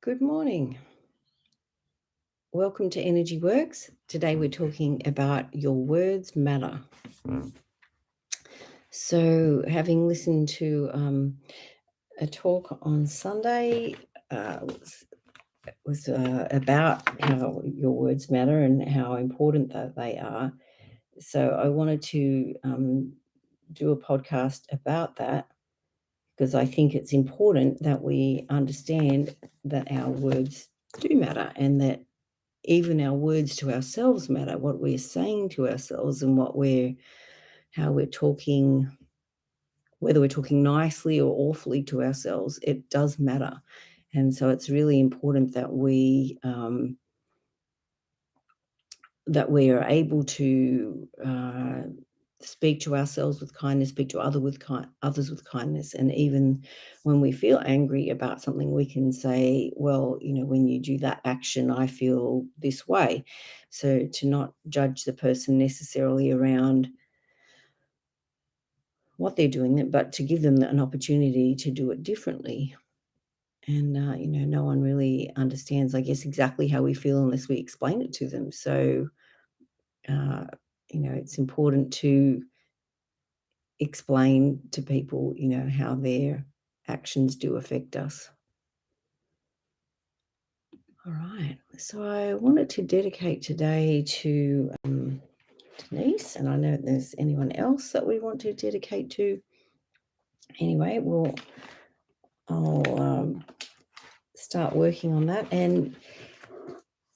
Good morning. Welcome to Energy Works. Today we're talking about your words matter. So, having listened to a talk on Sunday, was about how your words matter and how important that they are. So, I wanted to do a podcast about that because I think it's important that we understand that our words do matter and that even our words to ourselves matter, what we're saying to ourselves and how we're talking, whether we're talking nicely or awfully to ourselves, it does matter. And so it's really important that we are able to speak to ourselves with kindness, speak to others with kindness. And even when we feel angry about something, we can say, well, when you do that action, I feel this way. So to not judge the person necessarily around what they're doing, but to give them an opportunity to do it differently. And, no one really understands, I guess, exactly how we feel unless we explain it to them. So, uh, it's important to explain to people, how their actions do affect us. All right. So I wanted to dedicate today to Denise, and I know there's anyone else that we want to dedicate to. Anyway, I'll start working on that. And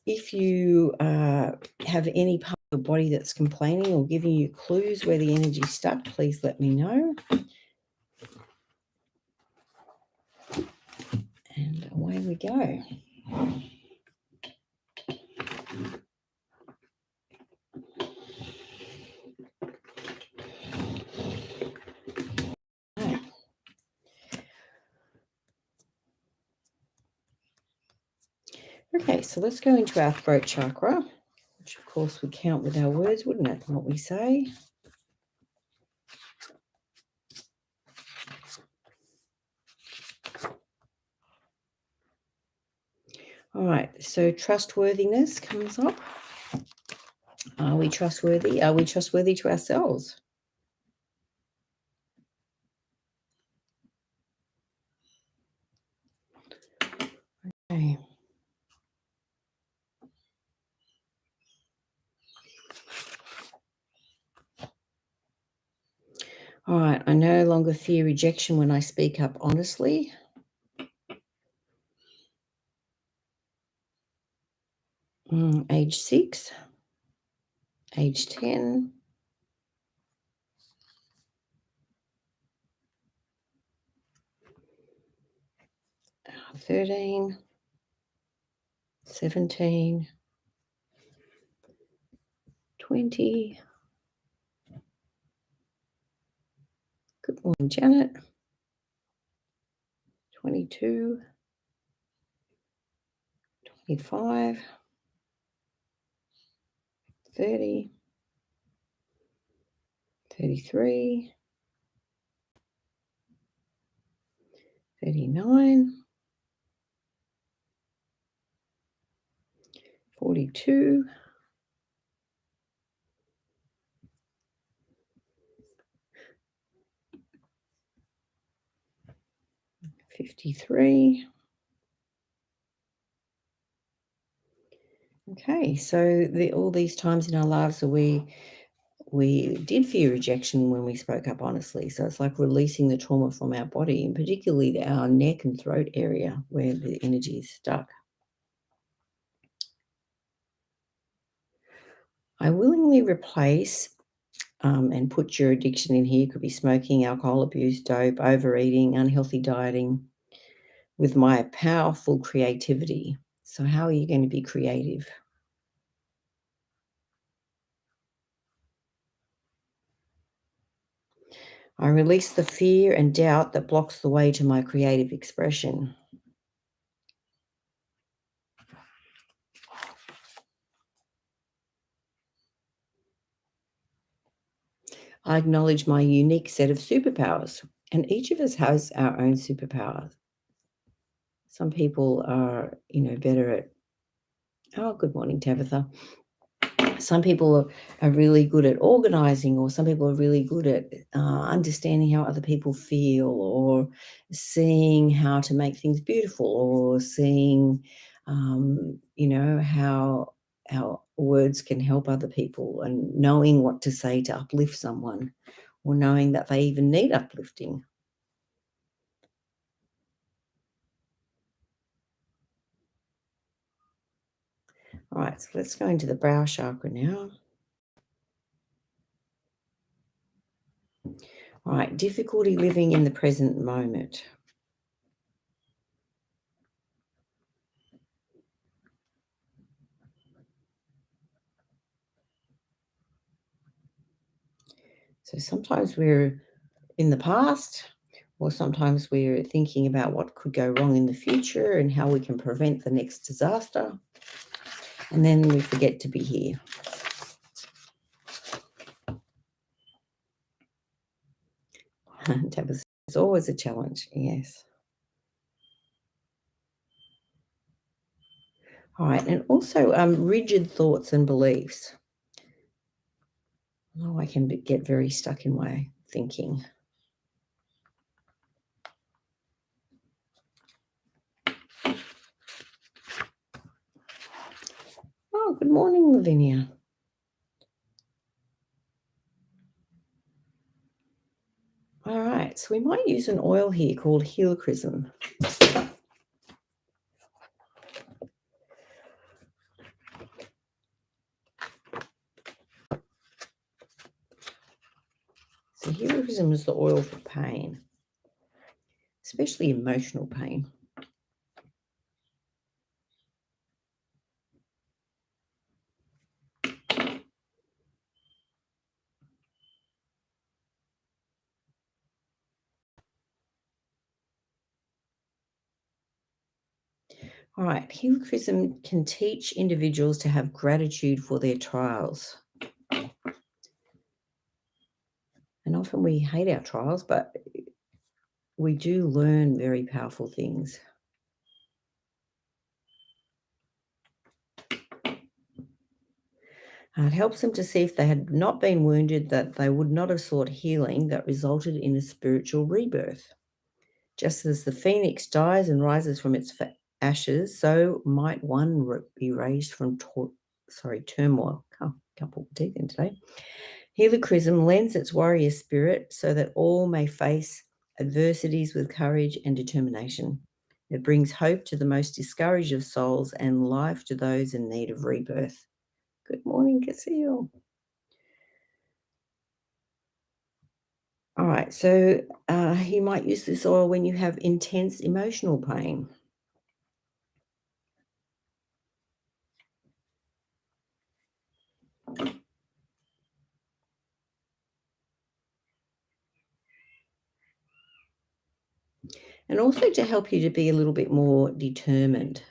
if you have any part of your body that's complaining or giving you clues where the energy's stuck, please let me know. And away we go. Okay, so let's go into our throat chakra, which of course would count with our words, wouldn't it? What we say. All right, so trustworthiness comes up. Are we trustworthy? Are we trustworthy to ourselves? Okay. All right, I no longer fear rejection when I speak up honestly. Age 6, age 10, 13, 17, 20. Good morning, Janet. 22, 25, 30, 33, 39, 42, 53. Okay, so all these times in our lives where we did fear rejection when we spoke up honestly. So it's like releasing the trauma from our body, and particularly our neck and throat area where the energy is stuck. I willingly replace and put your addiction in here. Could be smoking, alcohol abuse, dope, overeating, unhealthy dieting, with my powerful creativity. So how are you going to be creative? I release the fear and doubt that blocks the way to my creative expression. I acknowledge my unique set of superpowers, and each of us has our own superpowers. Some people are, better at, oh, good morning, Tabitha. Some people are really good at organizing, or some people are really good at understanding how other people feel, or seeing how to make things beautiful, or seeing, how words can help other people, and knowing what to say to uplift someone, or knowing that they even need uplifting. All right, so let's go into the brow chakra now. All right, difficulty living in the present moment. So sometimes we're in the past, or sometimes we're thinking about what could go wrong in the future and how we can prevent the next disaster. And then we forget to be here. That was always a challenge, yes. All right, and also rigid thoughts and beliefs. Oh, I can get very stuck in my thinking. Oh, good morning, Lavinia. All right, so we might use an oil here called helichrysum. So helichrysum is the oil for pain, especially emotional pain. All right, helichrysum can teach individuals to have gratitude for their trials. And often we hate our trials, but we do learn very powerful things. It helps them to see if they had not been wounded, that they would not have sought healing that resulted in a spiritual rebirth. Just as the phoenix dies and rises from its ashes, so might one be raised from turmoil. Oh, can't put my teeth in today. Helichrysum lends its warrior spirit so that all may face adversities with courage and determination. It brings hope to the most discouraged of souls and life to those in need of rebirth. Good morning, Casil. All right, so you might use this oil when you have intense emotional pain. And also to help you to be a little bit more determined.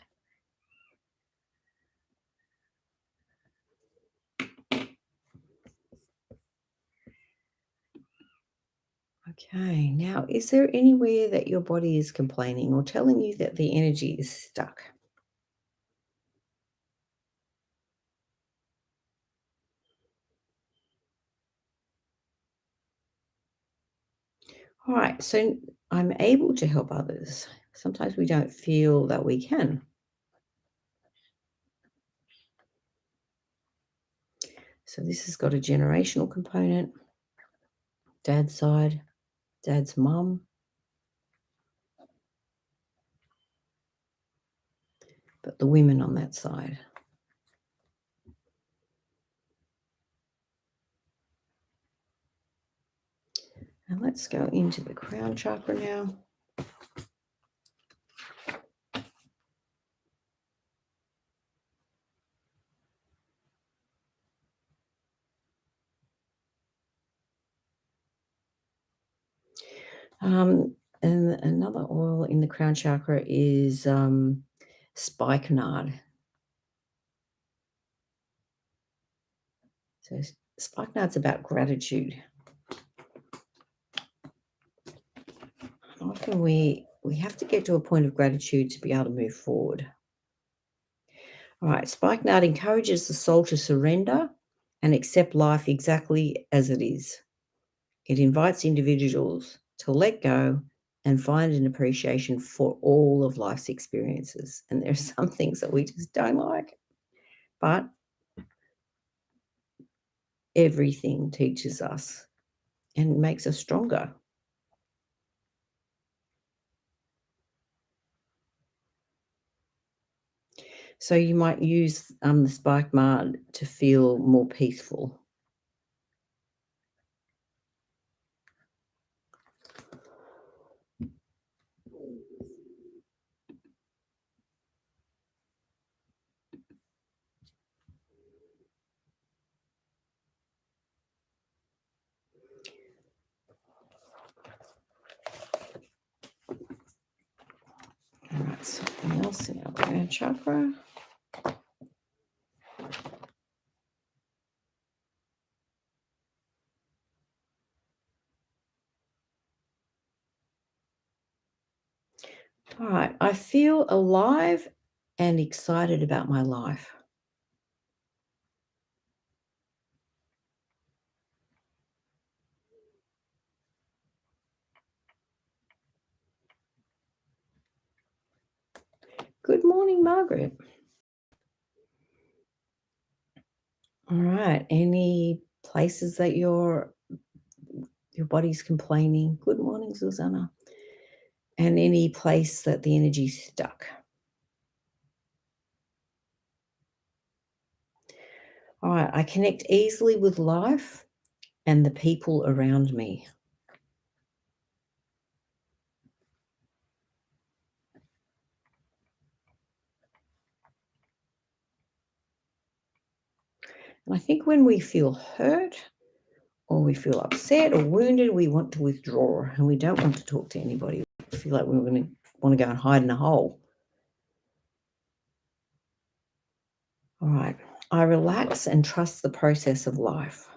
Okay, now is there anywhere that your body is complaining or telling you that the energy is stuck? All right, so I'm able to help others. Sometimes we don't feel that we can. So this has got a generational component, dad's side, dad's mum, but the women on that side. And let's go into the crown chakra now. And another oil in the crown chakra is spikenard. So spikenard's about gratitude. Often we we have to get to a point of gratitude to be able to move forward. All right, spikenard encourages the soul to surrender and accept life exactly as it is. It invites individuals to let go and find an appreciation for all of life's experiences. And there are some things that we just don't like, but everything teaches us and makes us stronger. So you might use the spike mud to feel more peaceful. All right, something else in our crown chakra. All right, I feel alive and excited about my life. Good morning, Margaret. All right, any places that your body's complaining? Good morning, Susanna. And any place that the energy's stuck. All right, I connect easily with life and the people around me. And I think when we feel hurt or we feel upset or wounded, we want to withdraw and we don't want to talk to anybody. We feel like we're going to want to go and hide in a hole. All right, I relax and trust the process of life.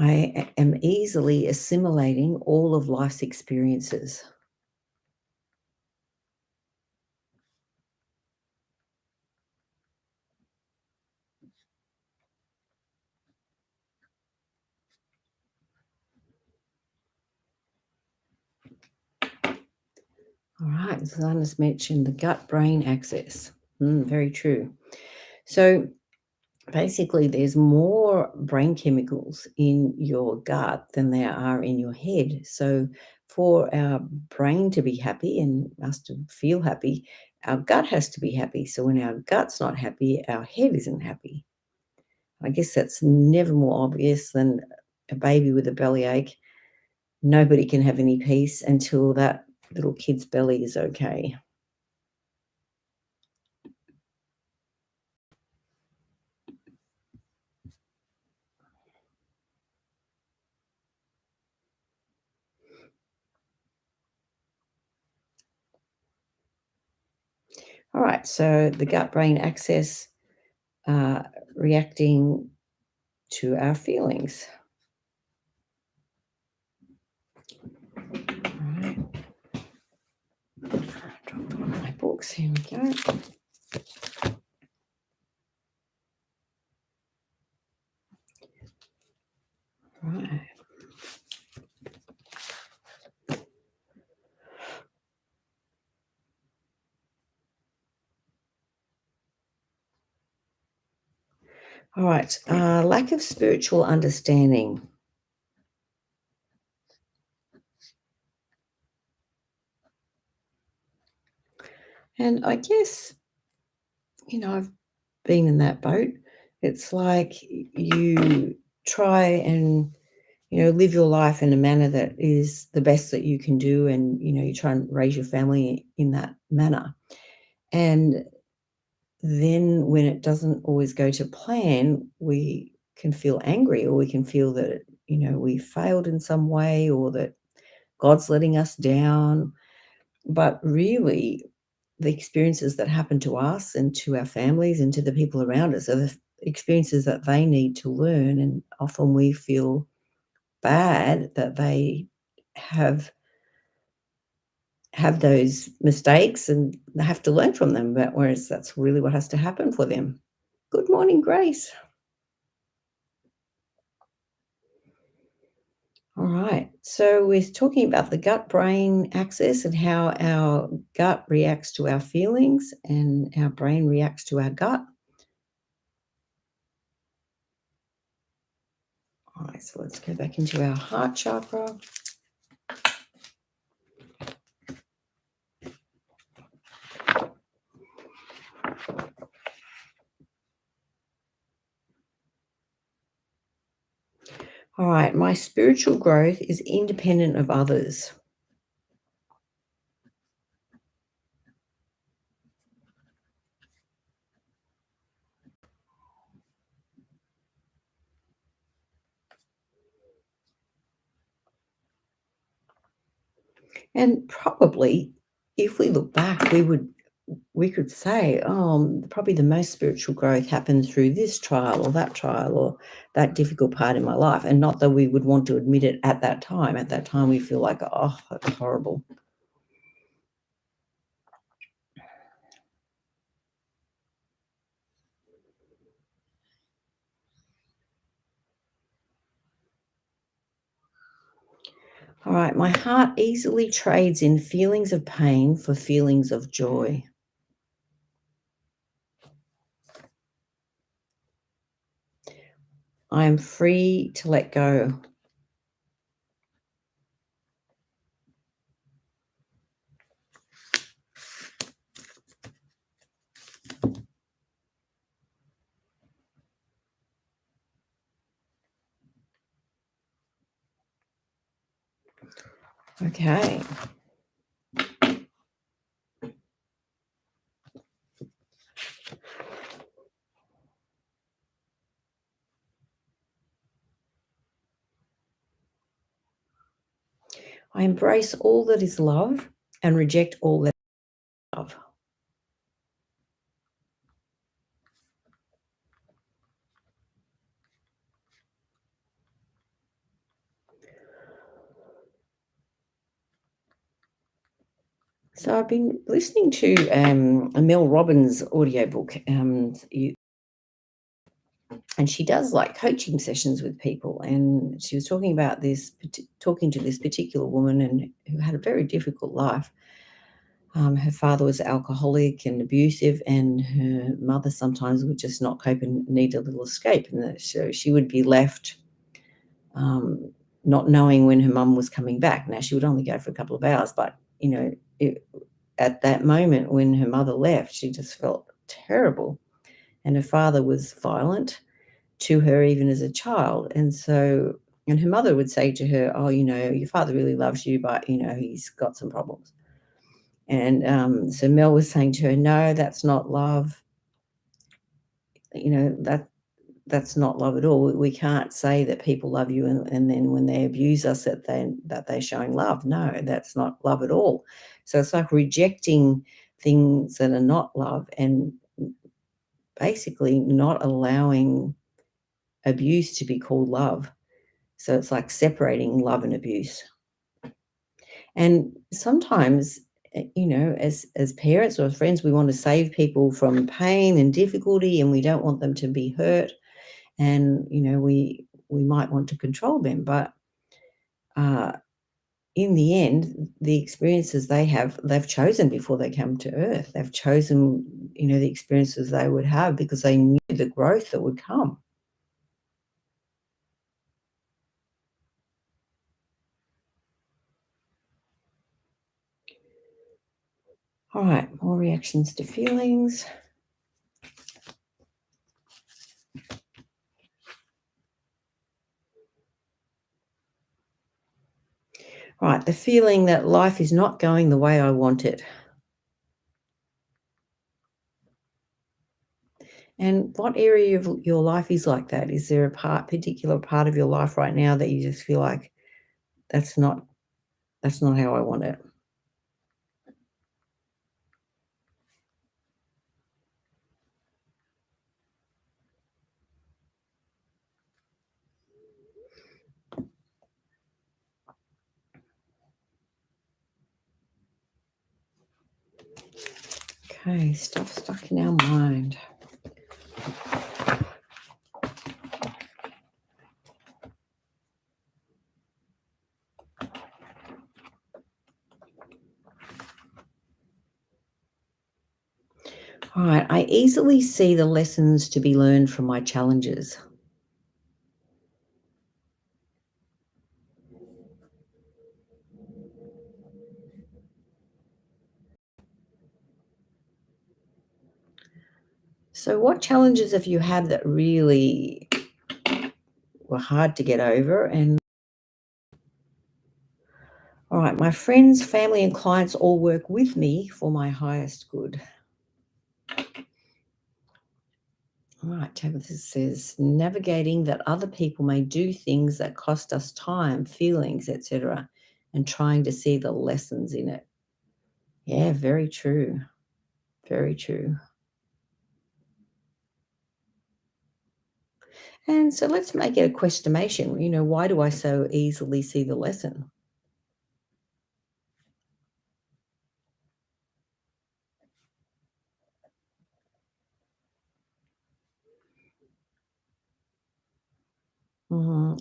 I am easily assimilating all of life's experiences. All right, Susanna's mentioned the gut-brain axis. Very true. So basically, there's more brain chemicals in your gut than there are in your head. So for our brain to be happy and us to feel happy, our gut has to be happy. So when our gut's not happy, our head isn't happy. I guess that's never more obvious than a baby with a bellyache. Nobody can have any peace until that little kid's belly is okay. All right, so the gut brain axis uh, reacting to our feelings. All right. Dropped one of my books. Here we go. Right. All right. Lack of spiritual understanding. And I guess, I've been in that boat. It's like you try and, live your life in a manner that is the best that you can do. And, you try and raise your family in that manner. And then when it doesn't always go to plan, we can feel angry or we can feel that, we failed in some way or that God's letting us down. But really, the experiences that happen to us and to our families and to the people around us are the experiences that they need to learn. And often we feel bad that they have have those mistakes and they have to learn from them. But whereas that's really what has to happen for them. Good morning, Grace. All right. So we're talking about the gut brain axis and how our gut reacts to our feelings and our brain reacts to our gut. All right, so let's go back into our heart chakra. All right, my spiritual growth is independent of others. And probably if we look back, we could say, oh, probably the most spiritual growth happened through this trial or that difficult part in my life. And not that we would want to admit it at that time. At that time, we feel like, oh, that's horrible. All right, my heart easily trades in feelings of pain for feelings of joy. I am free to let go. Okay. I embrace all that is love and reject all that is love. So I've been listening to a Mel Robbins audiobook, and she does like coaching sessions with people. And she was talking about talking to this particular woman and who had a very difficult life. Her father was alcoholic and abusive, and her mother sometimes would just not cope and need a little escape. And so she would be left um, not knowing when her mum was coming back. Now, she would only go for a couple of hours, but, at that moment when her mother left, she just felt terrible. And her father was violent to her even as a child. And her mother would say to her, oh, your father really loves you, but, he's got some problems. And so Mel was saying to her, no, that's not love. That's not love at all. We can't say that people love you and then when they abuse us that they're showing love. No, that's not love at all. So it's like rejecting things that are not love and basically not allowing abuse to be called love. So it's like separating love and abuse. And sometimes, as parents or as friends, we want to save people from pain and difficulty, and we don't want them to be hurt. And we might want to control them, but uh, in the end, the experiences they've chosen before they come to earth. They've chosen the experiences they would have because they knew the growth that would come. All right, more reactions to feelings. All right, the feeling that life is not going the way I want it. And what area of your life is like that? Is there a particular part of your life right now that you just feel like that's not how I want it? Okay, stuff stuck in our mind. All right, I easily see the lessons to be learned from my challenges. So, what challenges have you had that really were hard to get over? And all right, my friends, family, and clients all work with me for my highest good. All right, Tabitha says navigating that other people may do things that cost us time, feelings, etc., and trying to see the lessons in it. Yeah, very true. Very true. And so let's make it a questionation. Why do I so easily see the lesson?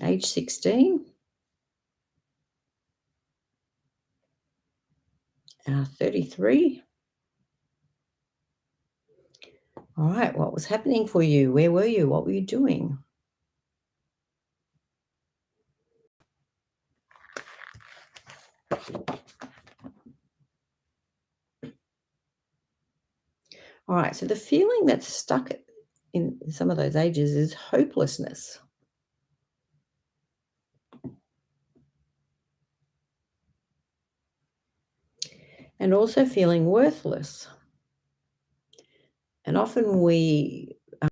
Age 16, 33. All right, what was happening for you? Where were you? What were you doing? All right, so the feeling that's stuck in some of those ages is hopelessness and also feeling worthless. And often we, I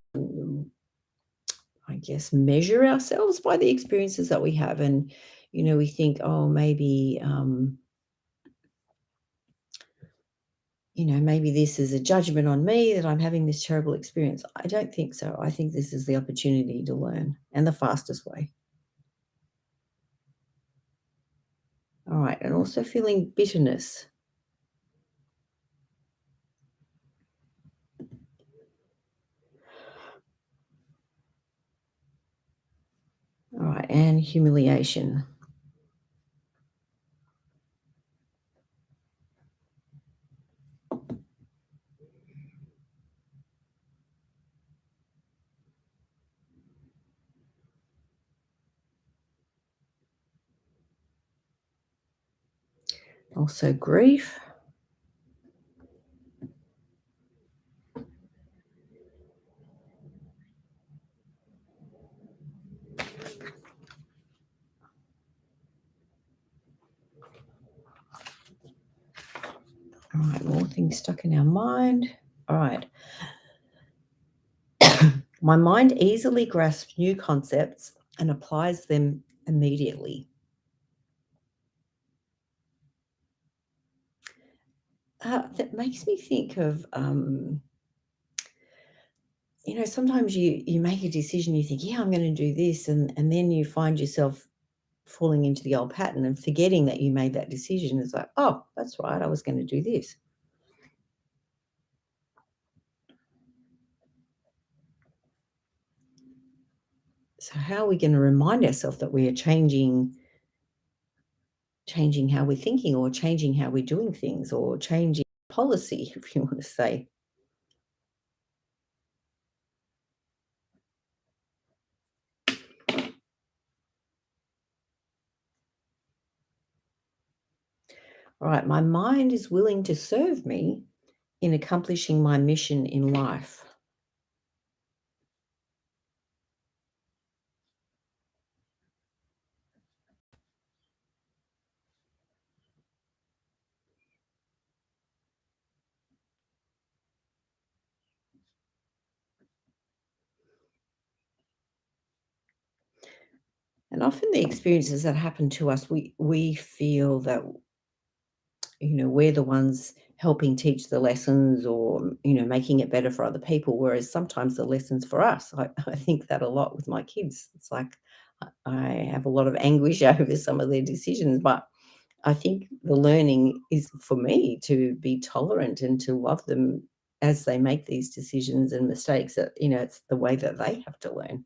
guess, measure ourselves by the experiences that we have. And, we think, oh, maybe this is a judgment on me that I'm having this terrible experience. I don't think so. I think this is the opportunity to learn and the fastest way. All right. And also feeling bitterness. All right. And humiliation. Also grief. All right. More things stuck in our mind. All right. My mind easily grasps new concepts and applies them immediately. That makes me think of, sometimes you make a decision, you think, yeah, I'm going to do this, and then you find yourself falling into the old pattern and forgetting that you made that decision. It's like, oh, that's right, I was going to do this. So how are we going to remind ourselves that we are changing how we're thinking, or changing how we're doing things, or changing policy, if you want to say? All right, my mind is willing to serve me in accomplishing my mission in life. And often the experiences that happen to us, we feel that, we're the ones helping teach the lessons, or, making it better for other people, whereas sometimes the lessons for us. I think that a lot with my kids. It's like I have a lot of anguish over some of their decisions, but I think the learning is for me to be tolerant and to love them as they make these decisions and mistakes that, it's the way that they have to learn.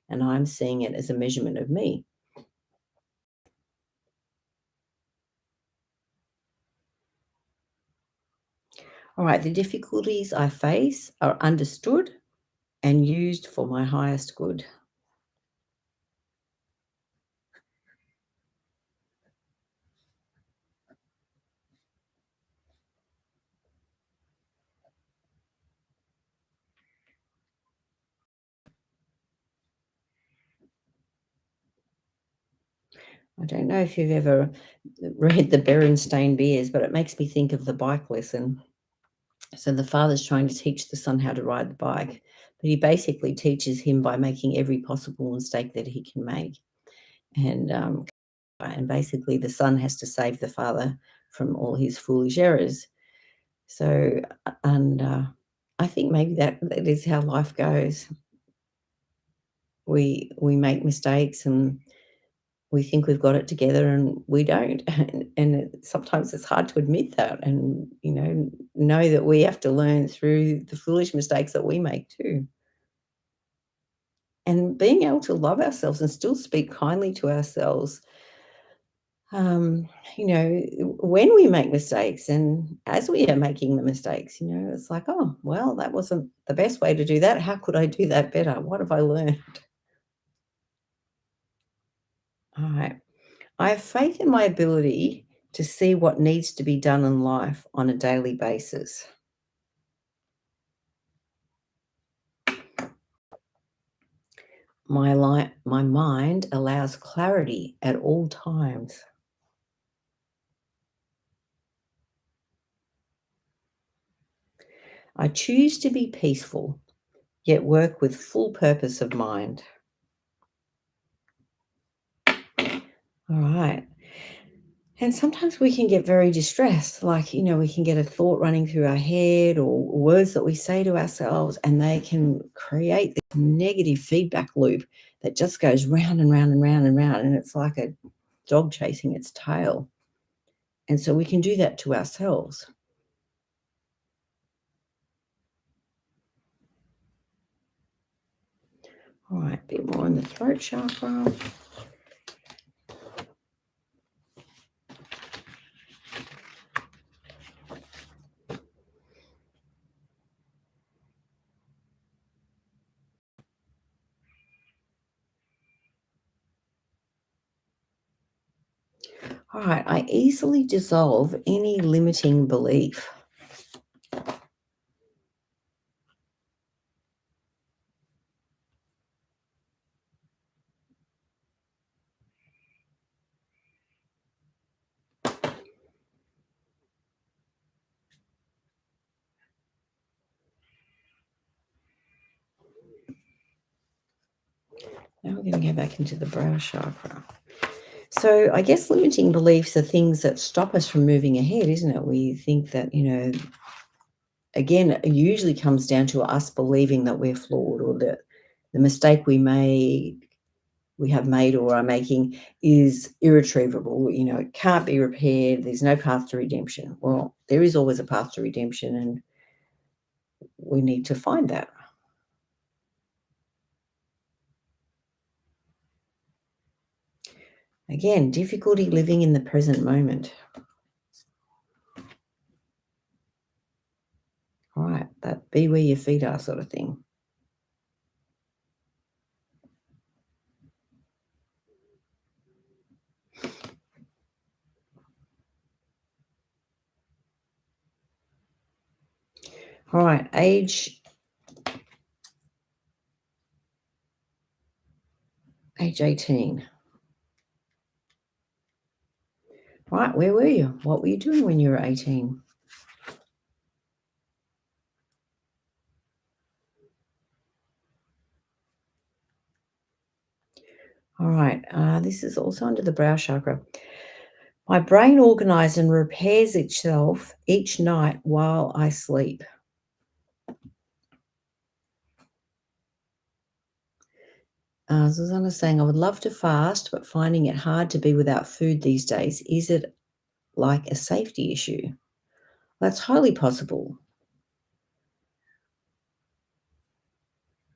And I'm seeing it as a measurement of me. All right, the difficulties I face are understood and used for my highest good. I don't know if you've ever read the Berenstain Bears, but it makes me think of the bike lesson. So the father's trying to teach the son how to ride the bike, but he basically teaches him by making every possible mistake that he can make. And basically the son has to save the father from all his foolish errors. So, and I think maybe that is how life goes. We make mistakes and we think we've got it together and we don't. Sometimes it's hard to admit that and, know that we have to learn through the foolish mistakes that we make too. And being able to love ourselves and still speak kindly to ourselves, um, when we make mistakes and as we are making the mistakes, it's like, oh, well, that wasn't the best way to do that. How could I do that better? What have I learned? All right. I have faith in my ability to see what needs to be done in life on a daily basis. My mind allows clarity at all times. I choose to be peaceful, yet work with full purpose of mind. All right. And sometimes we can get very distressed, like, we can get a thought running through our head or words that we say to ourselves, and they can create this negative feedback loop that just goes round and round and round and round. And it's like a dog chasing its tail. And so we can do that to ourselves. All right, a bit more in the throat chakra. All right, I easily dissolve any limiting belief. Now we're going to go back into the brow chakra. So I guess limiting beliefs are things that stop us from moving ahead, isn't it? We think that, again, it usually comes down to us believing that we're flawed or that the mistake we have made or are making is irretrievable. It can't be repaired. There's no path to redemption. Well, there is always a path to redemption, and we need to find that. Again, difficulty living in the present moment. All right, that be where your feet are sort of thing. All right, age 18. Right, where were you? What were you doing when you were 18? All right, this is also under the brow chakra. My brain organizes and repairs itself each night while I sleep. Susanna's saying, I would love to fast, but finding it hard to be without food these days. Is it like a safety issue? That's highly possible.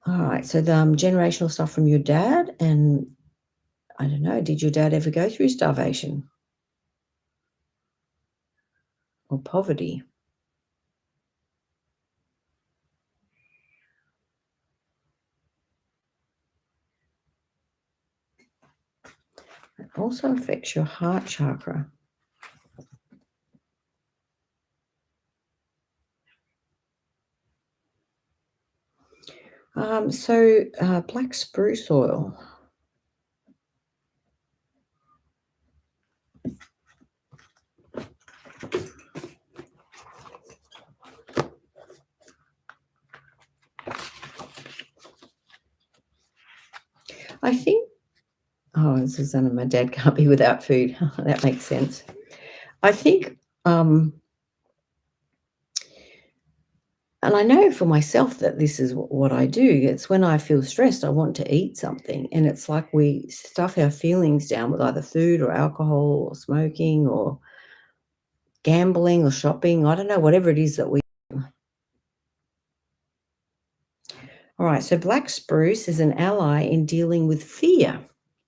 All right. So the generational stuff from your dad, and I don't know, did your dad ever go through starvation or poverty? It also affects your heart chakra. Black spruce oil. I think, oh, Susanna, my dad can't be without food. That makes sense. I think, and I know for myself that this is what I do. It's when I feel stressed, I want to eat something. And it's like we stuff our feelings down with either food or alcohol or smoking or gambling or shopping. I don't know, whatever it is that we do. All right, so black spruce is an ally in dealing with fear,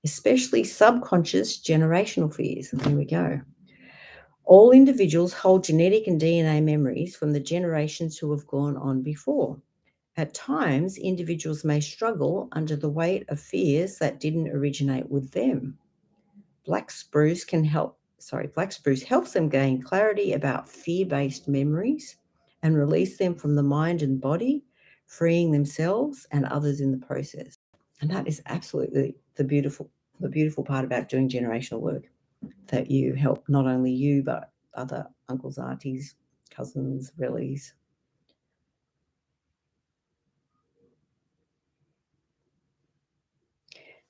especially subconscious generational fears. There we go. All individuals hold genetic and DNA memories from the generations who have gone on before. At times, individuals may struggle under the weight of fears that didn't originate with them. Black spruce helps them gain clarity about fear-based memories and release them from the mind and body, freeing themselves and others in the process. And that is absolutely the beautiful part about doing generational work, that you help not only you but other uncles, aunties, cousins, rellies.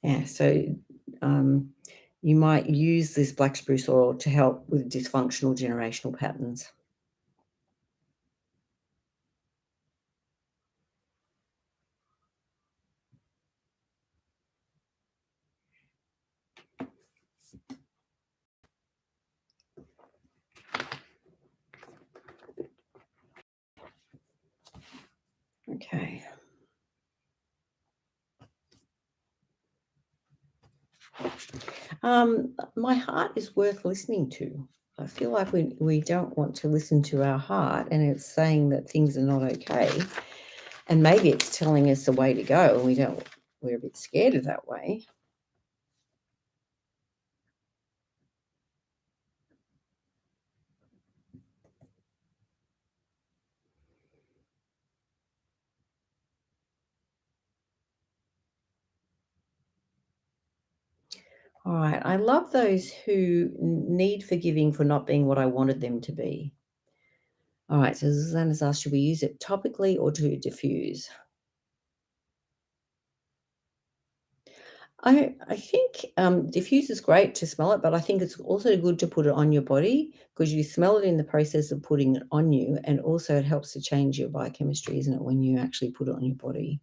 Yeah, so um, you might use this black spruce oil to help with dysfunctional generational patterns. Okay. My heart is worth listening to. I feel like we don't want to listen to our heart, and it's saying that things are not okay. And maybe it's telling us the way to go, and we're a bit scared of that way. All right. I love those who need forgiving for not being what I wanted them to be. All right. So Susanna's asked, should we use it topically or to diffuse? I think diffuse is great to smell it, but I think it's also good to put it on your body because you smell it in the process of putting it on you, and also it helps to change your biochemistry, isn't it, when you actually put it on your body?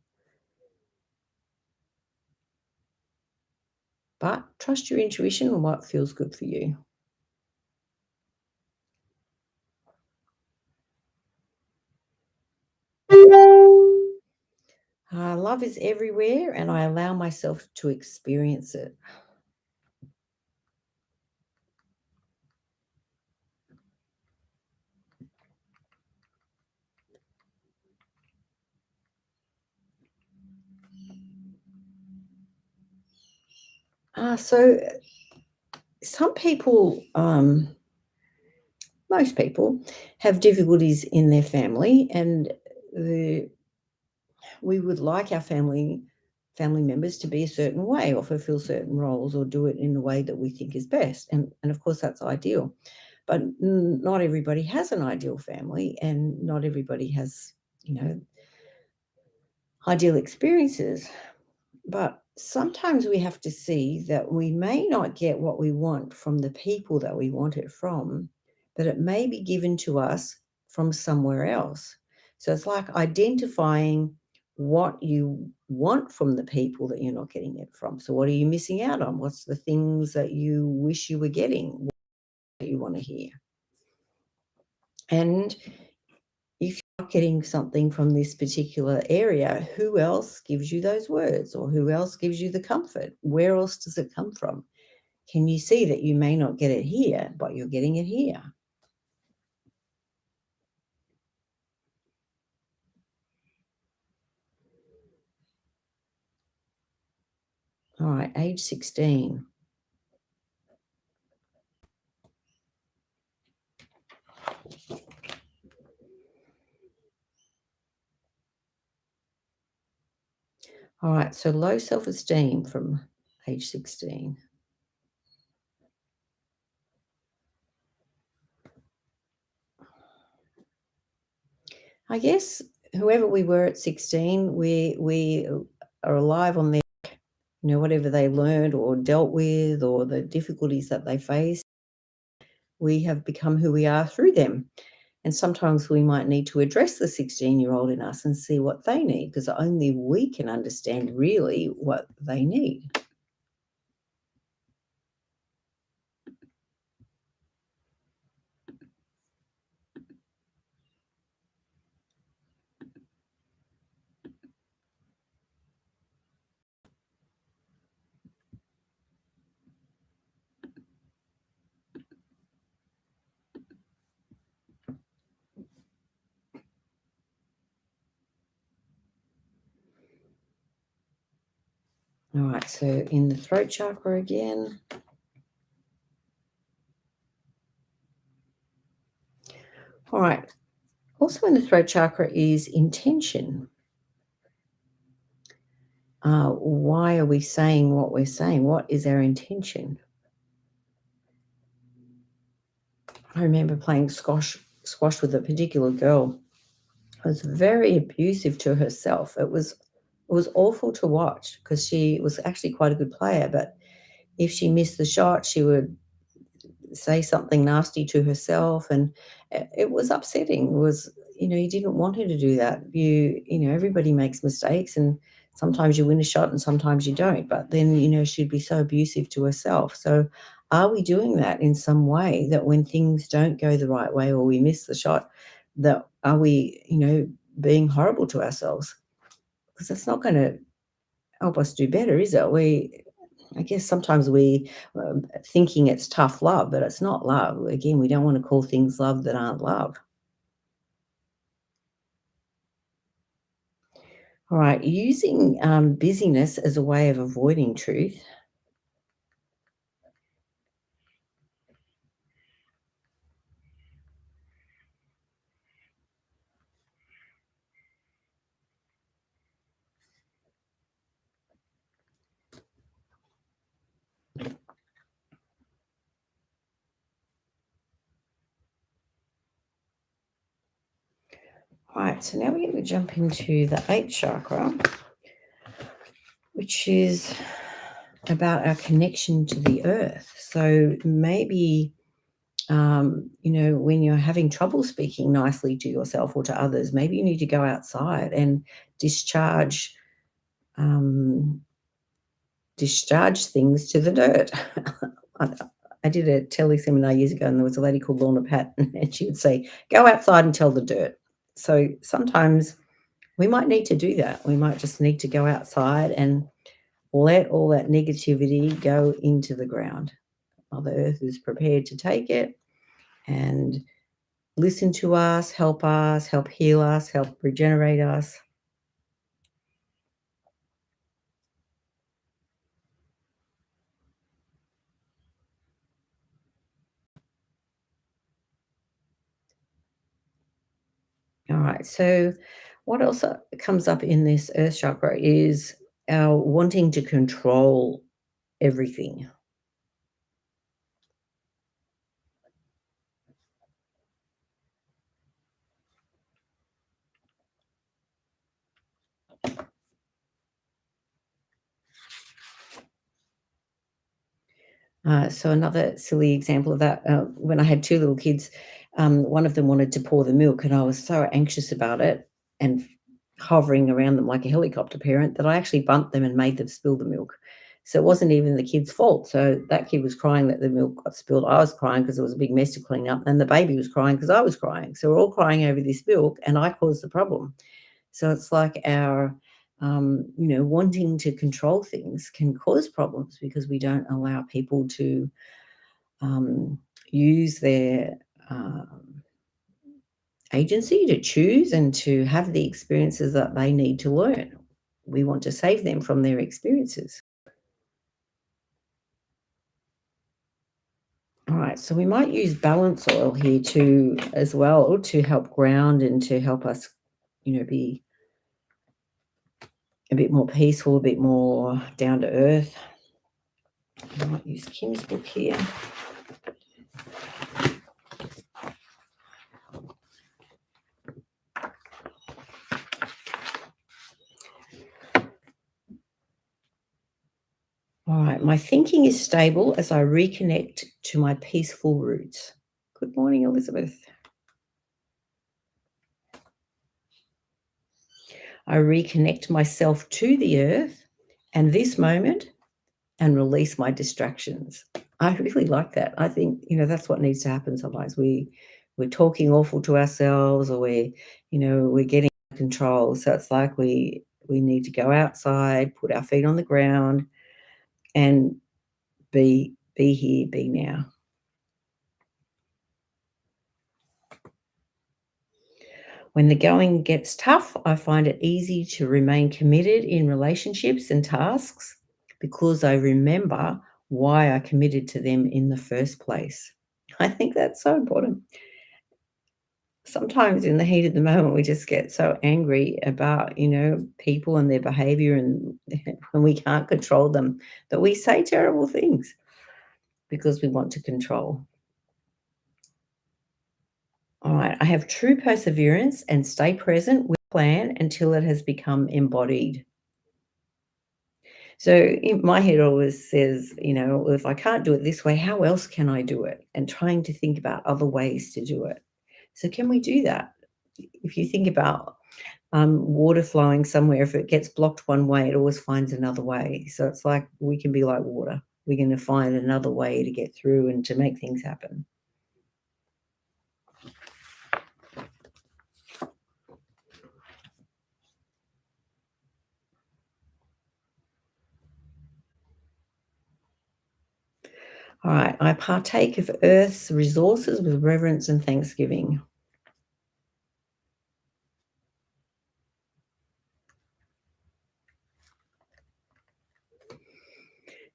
But trust your intuition and what feels good for you. Love is everywhere, and I allow myself to experience it. So some people, most people, have difficulties in their family, and the we would like our family members to be a certain way or fulfill certain roles or do it in the way that we think is best. And of course that's ideal. But not everybody has an ideal family, and not everybody has, you know, ideal experiences. But sometimes we have to see that we may not get what we want from the people that we want it from, but it may be given to us from somewhere else. So it's like identifying what you want from the people that you're not getting it from. So what are you missing out on? What's the things that you wish you were getting, what you want to hear? And if not getting something from this particular area, who else gives you those words or who else gives you the comfort? Where else does it come from? Can you see that you may not get it here, but you're getting it here? All right, age 16. All right, so low self esteem from age 16. I guess whoever we were at 16, we are alive on their, whatever they learned or dealt with or the difficulties that they faced, we have become who we are through them. And sometimes we might need to address the 16-year-old in us and see what they need, because only we can understand really what they need. All right, so in the throat chakra again. All right, also in the throat chakra is intention. Why are we saying what we're saying? What is our intention? I remember playing squash with a particular girl who was very abusive to herself. It was awful to watch because she was actually quite a good player, but if she missed the shot, she would say something nasty to herself, and it was upsetting. It was, you didn't want her to do that. Everybody makes mistakes, and sometimes you win a shot and sometimes you don't. But then, she'd be so abusive to herself. So, are we doing that in some way that when things don't go the right way or we miss the shot, that are we, being horrible to ourselves? Because that's not going to help us do better, is it? I guess sometimes we thinking it's tough love, but it's not love. Again, we don't want to call things love that aren't love. All right, using busyness as a way of avoiding truth. All right, so now we're going to jump into the eighth chakra, which is about our connection to the earth. So maybe, when you're having trouble speaking nicely to yourself or to others, maybe you need to go outside and discharge um, discharge things to the dirt. I I did a telly seminar years ago, and there was a lady called Lorna Patton, and she would say, "Go outside and tell the dirt." So sometimes we might need to do that. We might just need to go outside and let all that negativity go into the ground. Mother Earth is prepared to take it and listen to us, help heal us, help regenerate us. All right. So, what else comes up in this earth chakra is our wanting to control everything. So, another silly example of that, when I had two little kids, one of them wanted to pour the milk, and I was so anxious about it and hovering around them like a helicopter parent that I actually bumped them and made them spill the milk. So it wasn't even the kid's fault. So that kid was crying that the milk got spilled. I was crying because it was a big mess to clean up, and the baby was crying because I was crying. So we're all crying over this milk, and I caused the problem. So it's like our, wanting to control things can cause problems because we don't allow people to um, use their agency to choose and to have the experiences that they need to learn. We want to save them from their experiences. All right, so we might use balance oil here too, as well, to help ground and to help us, be a bit more peaceful, a bit more down to earth. I might use Kim's book here. All right, my thinking is stable as I reconnect to my peaceful roots. Good morning, Elizabeth. I reconnect myself to the earth and this moment and release my distractions. I really like that. I think, that's what needs to happen sometimes. We're talking awful to ourselves, or we're getting out of control. So it's like we need to go outside, put our feet on the ground, and be here, be now. When the going gets tough, I find it easy to remain committed in relationships and tasks because I remember why I committed to them in the first place. I think that's so important. Sometimes in the heat of the moment, we just get so angry about, people and their behavior, and when we can't control them, that we say terrible things because we want to control. All right, I have true perseverance and stay present with plan until it has become embodied. So in my head always says, "Well, if I can't do it this way, how else can I do it?" And trying to think about other ways to do it. So can we do that? If you think about water flowing somewhere, if it gets blocked one way, it always finds another way. So it's like we can be like water. We're going to find another way to get through and to make things happen. All right, I partake of Earth's resources with reverence and thanksgiving.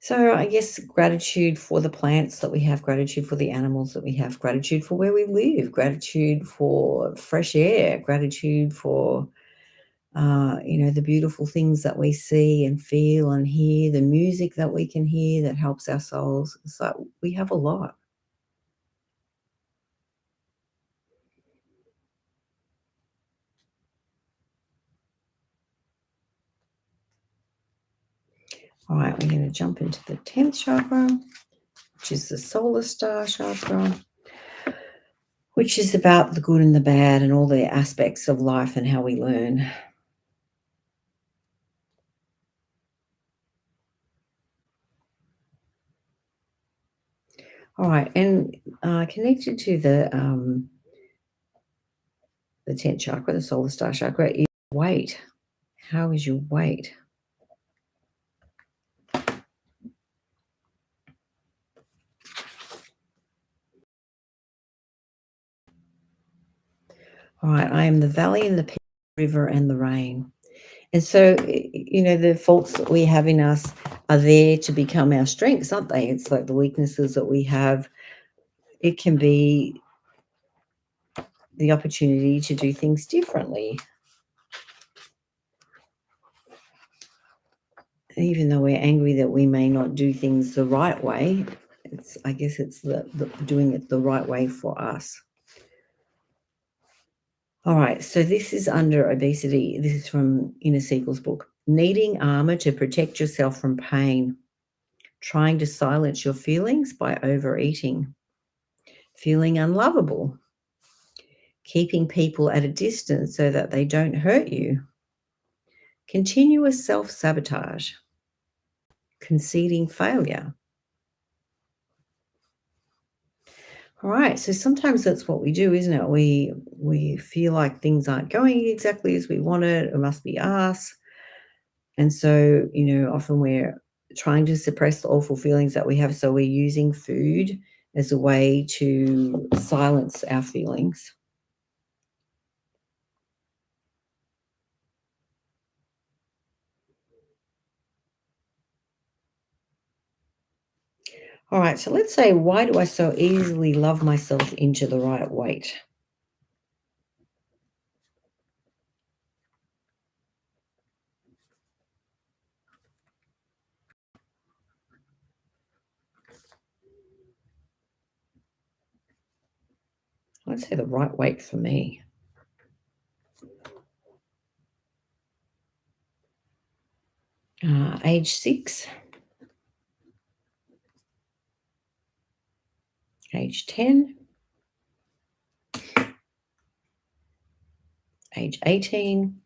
So I guess gratitude for the plants that we have, gratitude for the animals that we have, gratitude for where we live, gratitude for fresh air, gratitude for the beautiful things that we see and feel and hear, the music that we can hear that helps our souls. So we have a lot. All right, we're going to jump into the 10th chakra, which is the solar star chakra, which is about the good and the bad and all the aspects of life and how we learn. All right, and connected to the 10th chakra, the solar star chakra, is weight. How is your weight? All right, I am the valley and the river and the rain. And so, the faults that we have in us are there to become our strengths, aren't they? It's like the weaknesses that we have. It can be the opportunity to do things differently. Even though we're angry that we may not do things the right way, I guess it's the doing it the right way for us. All right, so this is under obesity. This is from Inner Sequel's book. Needing armor to protect yourself from pain. Trying to silence your feelings by overeating. Feeling unlovable. Keeping people at a distance so that they don't hurt you. Continuous self-sabotage. conceding failure. All right, so sometimes that's what we do, isn't it? We feel like things aren't going exactly as we want it. It must be us. And so, often we're trying to suppress the awful feelings that we have. So we're using food as a way to silence our feelings. All right, so let's say, why do I so easily love myself into the right weight? Let's say the right weight for me. Age 6, age 10, age 18,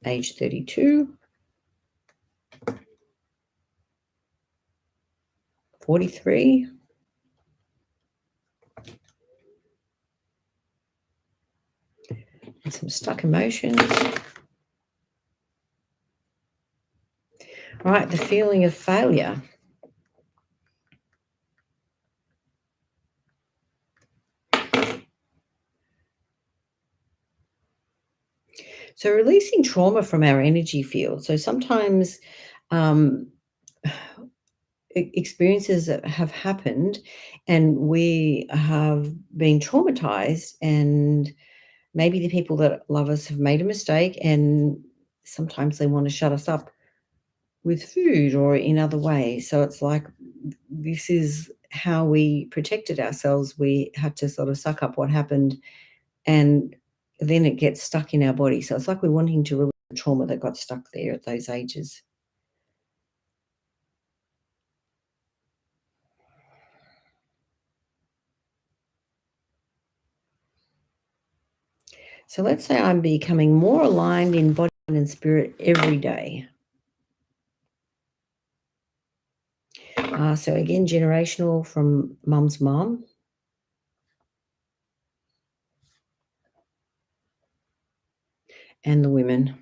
age 32, 43, and some stuck emotions. All right, the feeling of failure. So releasing trauma from our energy field. So sometimes um, experiences that have happened and we have been traumatized, and maybe the people that love us have made a mistake, and sometimes they want to shut us up with food or in other ways. So it's like this is how we protected ourselves. We had to sort of suck up what happened, and then it gets stuck in our body. So it's like we're wanting to release the trauma that got stuck there at those ages. So let's say I'm becoming more aligned in body and spirit every day. So again, generational from mum's mum and the women.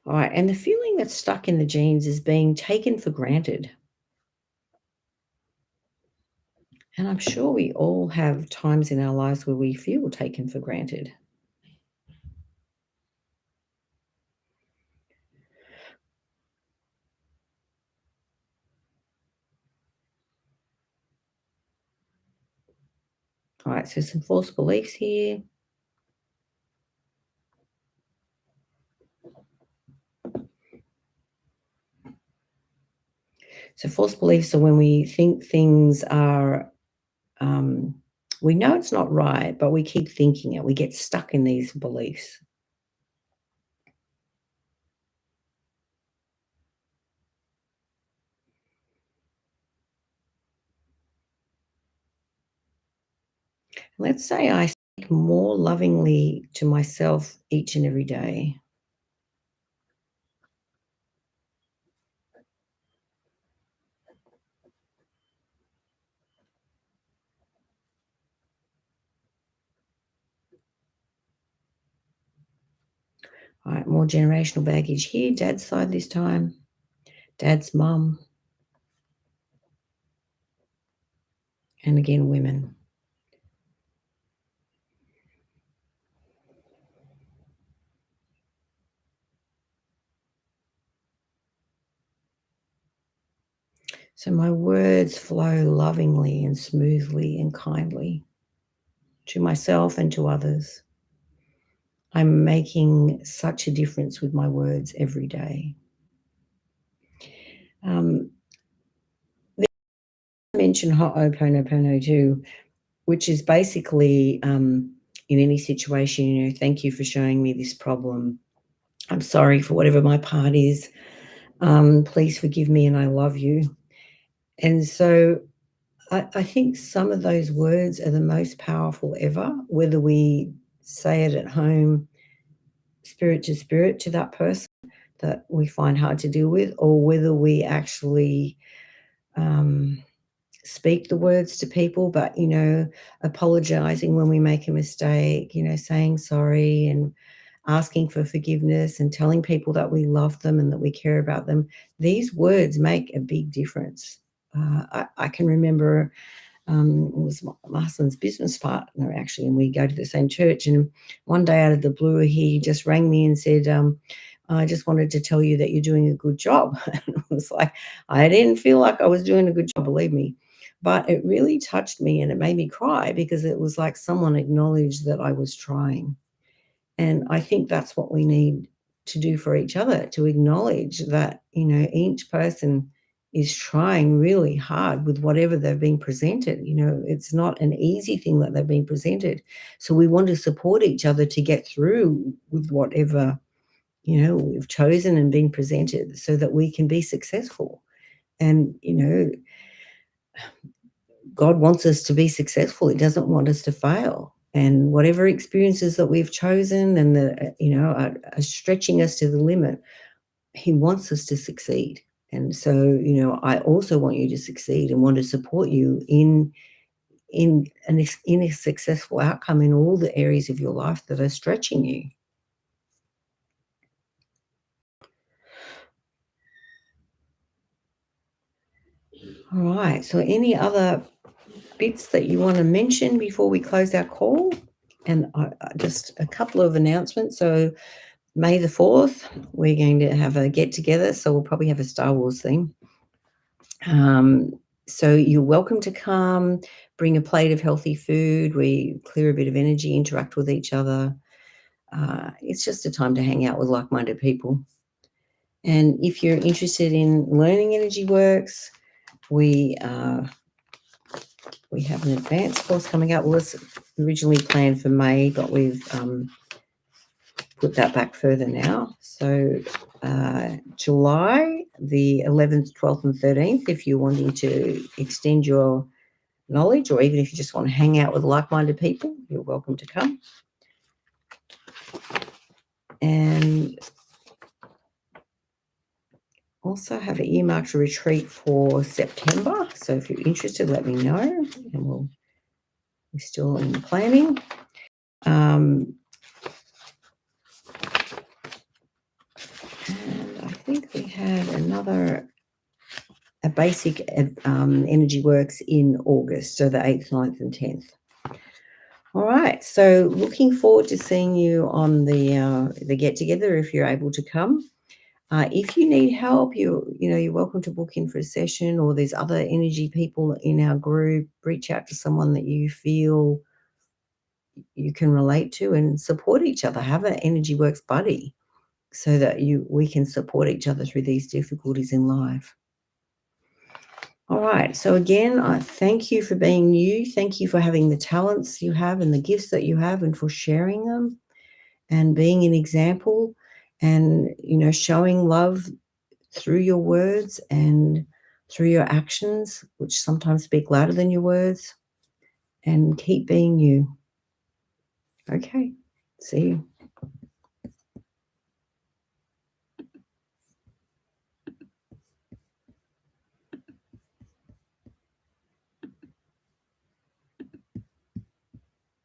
All right, and the feeling that's stuck in the genes is being taken for granted. And I'm sure we all have times in our lives where we feel taken for granted. All right, so some false beliefs here. So false beliefs are when we think things are, um, we know it's not right, but we keep thinking it. We get stuck in these beliefs. Let's say I speak more lovingly to myself each and every day. All right, more generational baggage here. Dad's side this time. Dad's mum. And again, women. So my words flow lovingly and smoothly and kindly to myself and to others. I'm making such a difference with my words every day. Um, I mentioned Ho'oponopono too, which is basically in any situation, thank you for showing me this problem. I'm sorry for whatever my part is. Please forgive me and I love you. And so I think some of those words are the most powerful ever, whether we say it at home, spirit to that person that we find hard to deal with, or whether we actually um, speak the words to people, but, apologizing when we make a mistake, saying sorry and asking for forgiveness and telling people that we love them and that we care about them. These words make a big difference. I can remember it was my husband's business partner, actually, and we go to the same church. And one day out of the blue, he just rang me and said, I just wanted to tell you that you're doing a good job. And it was like, I didn't feel like I was doing a good job, believe me. But it really touched me and it made me cry because it was like someone acknowledged that I was trying. And I think that's what we need to do for each other, to acknowledge that, each person is trying really hard with whatever they've been presented. It's not an easy thing that they've been presented. So we want to support each other to get through with whatever, we've chosen and been presented so that we can be successful. And, God wants us to be successful. He doesn't want us to fail. And whatever experiences that we've chosen and are stretching us to the limit, He wants us to succeed. And so, I also want you to succeed and want to support you in a successful outcome in all the areas of your life that are stretching you. All right. So, any other bits that you want to mention before we close our call? And just a couple of announcements. So, May the 4th, we're going to have a get together. So, we'll probably have a Star Wars theme. So, you're welcome to come, bring a plate of healthy food. We clear a bit of energy, interact with each other. It's just a time to hang out with like minded people. And if you're interested in learning energy works, we have an advanced course coming up. Well, it's originally planned for May, but we've put that back further now. So July the 11th, 12th and 13th, if you're wanting to extend your knowledge, or even if you just want to hang out with like-minded people, you're welcome to come. And also have an earmarked retreat for September. So if you're interested, let me know, and we're still in planning. And I think we had a basic energy works in August, so the 8th, 9th and 10th. All right, so looking forward to seeing you on the get together if you're able to come. If you need help, you're welcome to book in for a session, or there's other energy people in our group. Reach out to someone that you feel you can relate to and support each other. Have an energy works buddy so that we can support each other through these difficulties in life. All right. So again, I thank you for being you. Thank you for having the talents you have and the gifts that you have, and for sharing them and being an example, and showing love through your words and through your actions, which sometimes speak louder than your words. And keep being you. Okay. See you.